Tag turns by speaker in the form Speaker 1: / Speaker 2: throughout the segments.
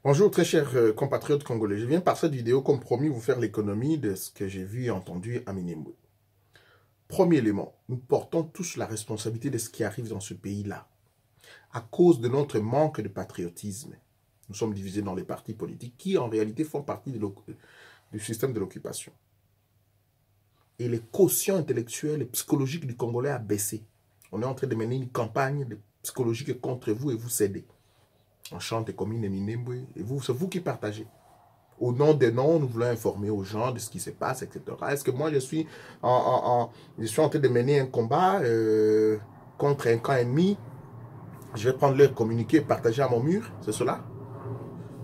Speaker 1: Bonjour très chers compatriotes congolais. Je viens par cette vidéo comme promis vous faire l'économie de ce que j'ai vu et entendu à Minembwe. Premier élément, nous portons tous la responsabilité de ce qui arrive dans ce pays-là. À cause de notre manque de patriotisme, nous sommes divisés dans les partis politiques qui en réalité font partie du système de l'occupation. Et les quotients intellectuels et psychologiques du Congolais a baissé. On est en train de mener une campagne psychologique contre vous et vous cédez. On chante comme une Minembwe et vous, c'est vous qui partagez. Au nom des noms, nous voulons informer aux gens de ce qui se passe, etc. Est-ce que moi, je suis en train de mener un combat contre un camp ennemi? Je vais prendre leur communiqué et partager à mon mur, c'est cela?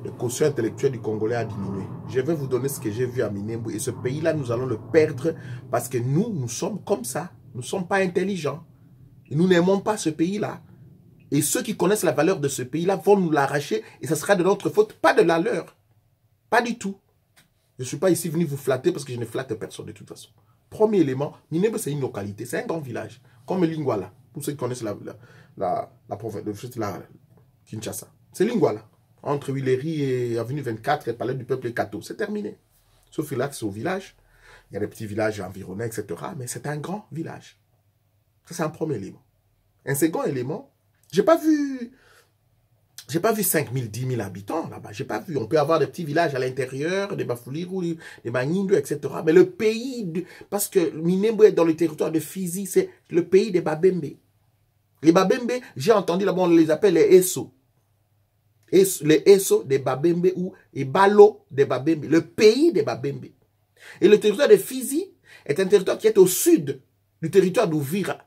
Speaker 1: Le quotient intellectuel du Congolais a diminué. Je vais vous donner ce que j'ai vu à Minembwe. Et ce pays-là, nous allons le perdre parce que nous sommes comme ça. Nous ne sommes pas intelligents. Et nous n'aimons pas ce pays-là. Et ceux qui connaissent la valeur de ce pays-là vont nous l'arracher et ça sera de notre faute, pas de la leur. Pas du tout. Je ne suis pas ici venu vous flatter parce que je ne flatte personne de toute façon. Premier élément, Minembwe c'est une localité, c'est un grand village, comme Lingwala, pour ceux qui connaissent la province de Kinshasa. C'est Lingwala, entre Huileri et Avenue 24 et Palais du Peuple et Kato, c'est terminé. Sauf que là, c'est au village, il y a des petits villages environnés, etc. Mais c'est un grand village. Ça, c'est un premier élément. Un second élément, j'ai pas vu 5 000, 10 000 habitants là-bas. J'ai pas vu. On peut avoir des petits villages à l'intérieur, des Bafouliru, des Banindu, etc. Mais le pays, parce que Minembwe est dans le territoire de Fizi, c'est le pays des Babembe. Les Babembe, j'ai entendu là-bas, on les appelle les Esso. Les Esso des Babembe ou les Balo des Babembe. Le pays des Babembe. Et le territoire de Fizi est un territoire qui est au sud du territoire d'Ouvira.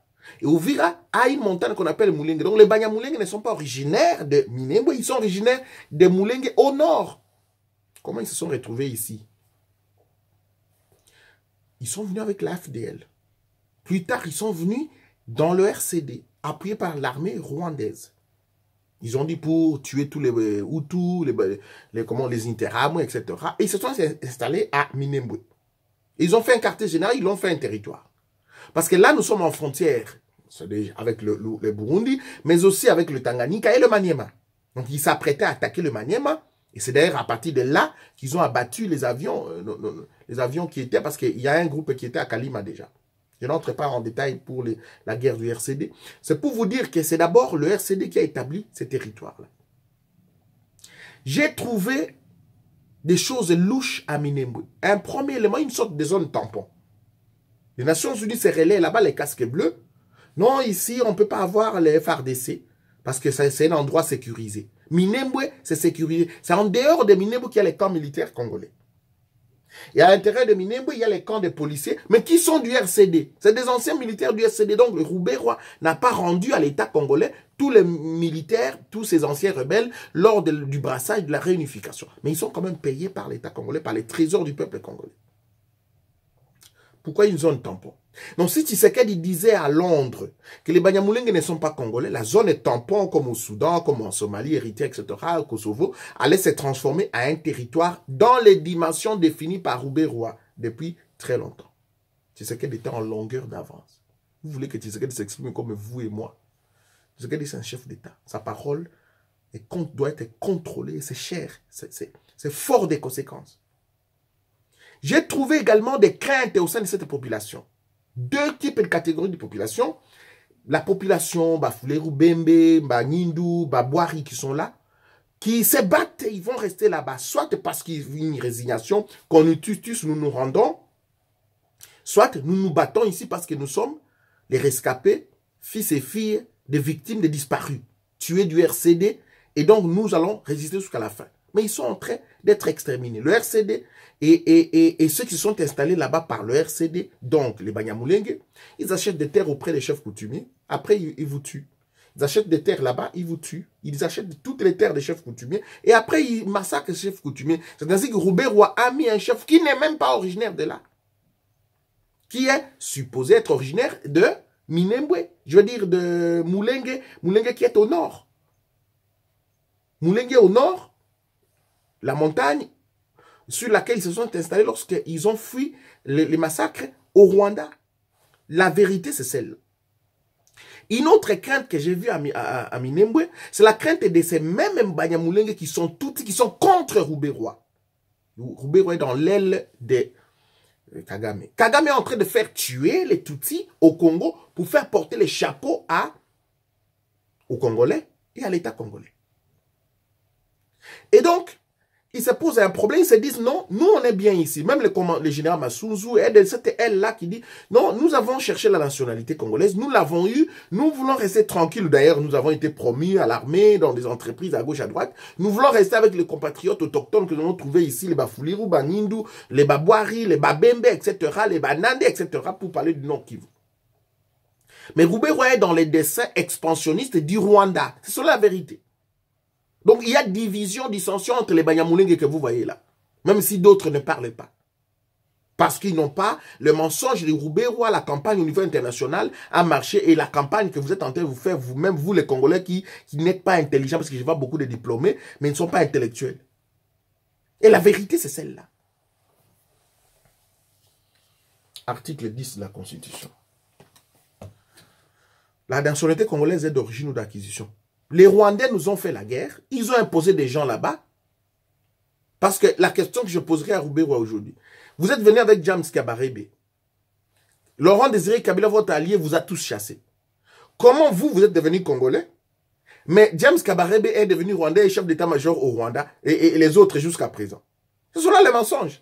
Speaker 1: Et Ouvira a une montagne qu'on appelle Mulenge. Donc les Banyamulenge ne sont pas originaires de Minembwe, ils sont originaires de Mulenge au nord. Comment ils se sont retrouvés ici? Ils sont venus avec la FDL. Plus tard, ils sont venus dans le RCD, appuyés par l'armée rwandaise. Ils ont dit pour tuer tous les Hutus, les Interahamwe, etc. Et ils se sont installés à Minembwe. Ils ont fait un quartier général, ils l'ont fait un territoire. Parce que là, nous sommes en frontière avec le Burundi, mais aussi avec le Tanganyika et le Maniema. Donc, ils s'apprêtaient à attaquer le Maniema. Et c'est d'ailleurs à partir de là qu'ils ont abattu les avions qui étaient, parce qu'il y a un groupe qui était à Kalima déjà. Je n'entre pas en détail pour la guerre du RCD. C'est pour vous dire que c'est d'abord le RCD qui a établi ces territoires-là. J'ai trouvé des choses louches à Minembwe. Un premier élément, une sorte de zone tampon. Les Nations Unies se relaient là-bas, les casques bleus. Non, ici, on ne peut pas avoir les FARDC parce que c'est un endroit sécurisé. Minembwe, c'est sécurisé. C'est en dehors de Minembwe qu'il y a les camps militaires congolais. Et à l'intérieur de Minembwe, il y a les camps de policiers, mais qui sont du RCD. C'est des anciens militaires du RCD. Donc, le Roubaix-Roi n'a pas rendu à l'État congolais tous les militaires, tous ces anciens rebelles, lors du brassage, de la réunification. Mais ils sont quand même payés par l'État congolais, par les trésors du peuple congolais. Pourquoi une zone tampon? Donc si Tshisekedi disait à Londres que les Banyamulenge ne sont pas congolais, la zone est tampon comme au Soudan, comme en Somalie, Érythrée, etc., au Kosovo, allait se transformer à un territoire dans les dimensions définies par Roubaix-Roi depuis très longtemps. Tshisekedi était en longueur d'avance. Vous voulez que Tshisekedi s'exprime comme vous et moi? Tshisekedi c'est un chef d'État. Sa parole doit être contrôlée, c'est cher, c'est fort des conséquences. J'ai trouvé également des craintes au sein de cette population. Deux types de catégories de population. La population Bafuleru, Bembe, Banindu, Babwari qui sont là, qui se battent, ils vont rester là-bas, soit parce qu'il y a une résignation, qu'on nous tue tous, nous nous rendons, soit nous nous battons ici parce que nous sommes les rescapés, fils et filles des victimes des disparus, tués du RCD, et donc nous allons résister jusqu'à la fin. Mais ils sont en train d'être exterminés. Le RCD et ceux qui sont installés là-bas par le RCD, donc les Banyamulenge, ils achètent des terres auprès des chefs coutumiers. Après, ils vous tuent. Ils achètent des terres là-bas, ils vous tuent. Ils achètent toutes les terres des chefs coutumiers. Et après, ils massacrent les chefs coutumiers. C'est ainsi que Roubaix-Roi a mis un chef qui n'est même pas originaire de là. Qui est supposé être originaire de Minembwe. Je veux dire de Mulenge. Mulenge qui est au nord. Mulenge au nord. La montagne sur laquelle ils se sont installés lorsqu'ils ont fui les massacres au Rwanda. La vérité, c'est celle-là. Une autre crainte que j'ai vue à Minembwe, c'est la crainte de ces mêmes Banyamulenge qui sont contre Roubaix-Roi. Roubaix-Roi est dans l'aile de Kagame. Kagame est en train de faire tuer les Tutsis au Congo pour faire porter les chapeaux aux Congolais et à l'État congolais. Et donc, ils se posent un problème, ils se disent non, nous on est bien ici. Même le général Massouzou, c'était elle-là qui dit non, nous avons cherché la nationalité congolaise, nous l'avons eu, nous voulons rester tranquilles. D'ailleurs, nous avons été promis à l'armée, dans des entreprises à gauche, à droite. Nous voulons rester avec les compatriotes autochtones que nous avons trouvés ici, les Bafoulirou, Banindu, les Babouari, les Babembe, etc., les Banande, etc., pour parler du Nord Kivu. Mais Roubaix-Roi est dans les dessins expansionnistes du Rwanda. C'est ça la vérité. Donc, il y a division, dissension entre les Banyamulenge que vous voyez là. Même si d'autres ne parlent pas. Parce qu'ils n'ont pas le mensonge de Roubaix-Roi, la campagne au niveau international a marché et la campagne que vous êtes en train de vous faire vous-même, vous les Congolais qui n'êtes pas intelligents, parce que je vois beaucoup de diplômés, mais ils ne sont pas intellectuels. Et la vérité, c'est celle-là. Article 10 de la Constitution. La nationalité congolaise est d'origine ou d'acquisition. Les Rwandais nous ont fait la guerre. Ils ont imposé des gens là-bas. Parce que la question que je poserai à Roubaix-Roi aujourd'hui. Vous êtes venu avec James Kabarebe. Laurent Désiré Kabila, votre allié, vous a tous chassés. Comment vous êtes devenu Congolais? Mais James Kabarebe est devenu Rwandais et chef d'état-major au Rwanda. Et les autres jusqu'à présent. Ce sont là les mensonges.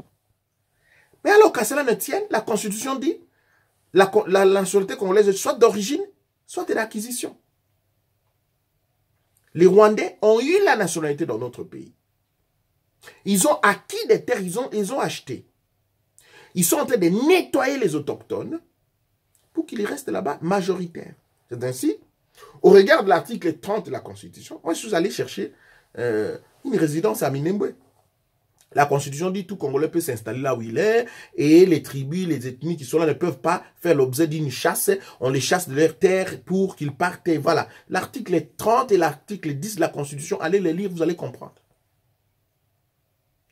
Speaker 1: Mais alors qu'à cela ne tienne, la Constitution dit la nationalité congolaise soit d'origine, soit de l'acquisition. Les Rwandais ont eu la nationalité dans notre pays. Ils ont acquis des terres, ils ont acheté. Ils sont en train de nettoyer les autochtones pour qu'ils restent là-bas majoritaires. C'est ainsi, au regard de l'article 30 de la Constitution, moi je suis allé chercher une résidence à Minembwe. La Constitution dit que tout Congolais peut s'installer là où il est et les tribus, les ethnies qui sont là ne peuvent pas faire l'objet d'une chasse. On les chasse de leurs terres pour qu'ils partent. Voilà. L'article 30 et l'article 10 de la Constitution, allez les lire, vous allez comprendre.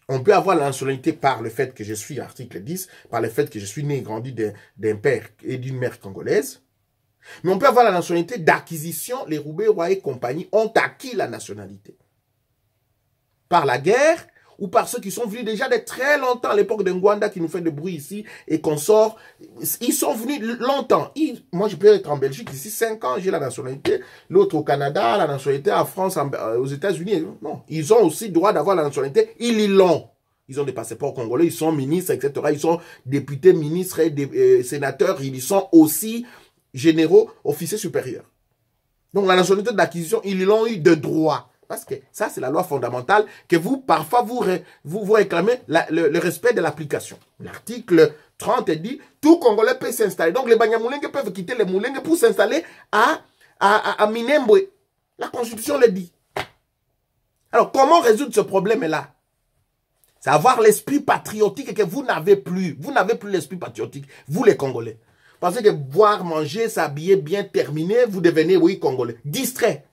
Speaker 1: On peut avoir la nationalité par le fait que je suis, article 10, par le fait que je suis né et grandi d'un père et d'une mère congolaise. Mais on peut avoir la nationalité d'acquisition. Les Roubaix-Roi et compagnie ont acquis la nationalité. Par la guerre, ou par ceux qui sont venus déjà de très longtemps, à l'époque de Ngwanda qui nous fait de bruit ici et qu'on sort. Ils sont venus longtemps. Moi, je peux être en Belgique ici 5 ans, j'ai la nationalité. L'autre au Canada, la nationalité en France, aux États-Unis. Non, ils ont aussi droit d'avoir la nationalité. Ils l'ont. Ils ont des passeports congolais, ils sont ministres, etc. Ils sont députés, ministres et sénateurs. Ils sont aussi généraux, officiers supérieurs. Donc, la nationalité d'acquisition, ils l'ont eu de droit. Parce que ça, c'est la loi fondamentale que vous, parfois, vous réclamez le respect de l'application. L'article 30 dit, tout Congolais peut s'installer. Donc, les Banyamulenge peuvent quitter les Mulenge pour s'installer à Minembwe. La Constitution le dit. Alors, comment résoudre ce problème-là? C'est avoir l'esprit patriotique que vous n'avez plus. Vous n'avez plus l'esprit patriotique, vous les Congolais. Parce que boire, manger, s'habiller, bien terminé, vous devenez, oui, Congolais. Distrait.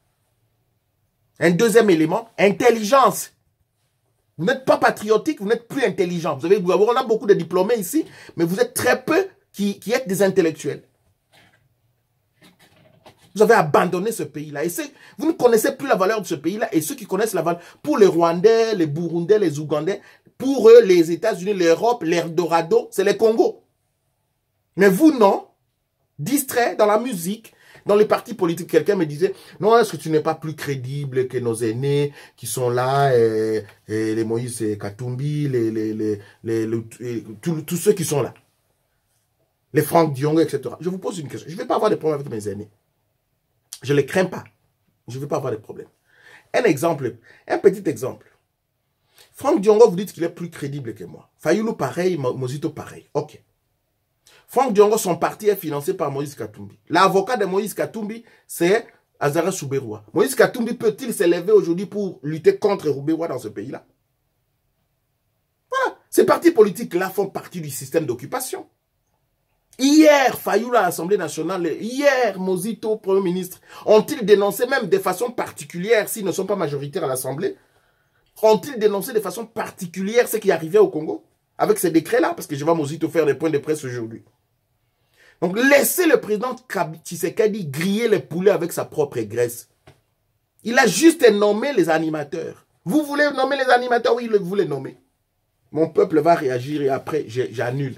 Speaker 1: Un deuxième élément, intelligence. Vous n'êtes pas patriotique, vous n'êtes plus intelligent. On a beaucoup de diplômés ici, mais vous êtes très peu qui êtes des intellectuels. Vous avez abandonné ce pays-là. Et vous ne connaissez plus la valeur de ce pays-là. Et ceux qui connaissent la valeur, pour les Rwandais, les Burundais, les Ougandais, pour eux, les États-Unis, l'Europe, l'Eldorado, c'est les Congo. Mais vous, non. Distrait dans la musique, dans les partis politiques, quelqu'un me disait, non, est-ce que tu n'es pas plus crédible que nos aînés qui sont là, les Moïse Katumbi, tous ceux qui sont là, les Franck Diongo, etc. Je vous pose une question. Je ne vais pas avoir de problème avec mes aînés. Je ne les crains pas. Je ne vais pas avoir de problème. Un exemple, un petit exemple. Franck Diongo, vous dites qu'il est plus crédible que moi. Fayulu pareil, Mozito pareil. Ok. Franck Diongo, son parti est financé par Moïse Katumbi. L'avocat de Moïse Katumbi, c'est Azara Souberoua. Moïse Katumbi peut-il s'élever aujourd'hui pour lutter contre Roubaix-Roi dans ce pays-là? Voilà. Ces partis politiques-là font partie du système d'occupation. Hier, Fayulu à l'Assemblée nationale, hier, Mozito, Premier ministre, ont-ils dénoncé même de façon particulière, s'ils ne sont pas majoritaires à l'Assemblée, ont-ils dénoncé de façon particulière ce qui arrivait au Congo? Avec ces décrets-là, parce que je vais Mozito faire des points de presse aujourd'hui. Donc, laissez le président Tshisekedi griller les poulets avec sa propre graisse. Il a juste nommé les animateurs. Vous voulez nommer les animateurs? Oui, vous les nommez. Mon peuple va réagir et après, j'annule.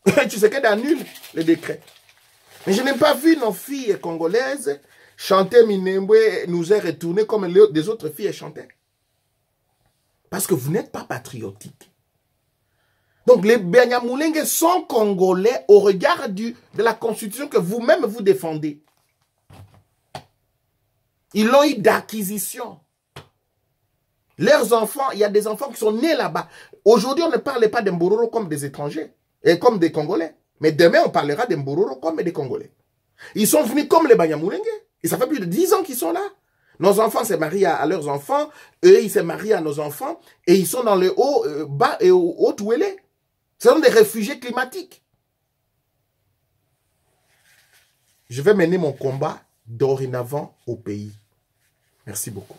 Speaker 1: Tshisekedi annule les décrets. Mais je n'ai pas vu nos filles congolaises chanter Minembwe nous est retourné comme des autres filles chantaient. Parce que vous n'êtes pas patriotique. Donc les Banyamulenge sont congolais au regard de la constitution que vous-même vous défendez. Ils l'ont eu d'acquisition. Leurs enfants, il y a des enfants qui sont nés là-bas. Aujourd'hui, on ne parle pas des Mbororo comme des étrangers et comme des Congolais. Mais demain, on parlera des Mbororo comme des Congolais. Ils sont venus comme les Banyamulenge. Et ça fait plus de 10 ans qu'ils sont là. Nos enfants se marient à leurs enfants. Eux, ils se marient à nos enfants. Et ils sont dans le haut, bas et au haut Touélé. Ce sont des réfugiés climatiques. Je vais mener mon combat dorénavant au pays. Merci beaucoup.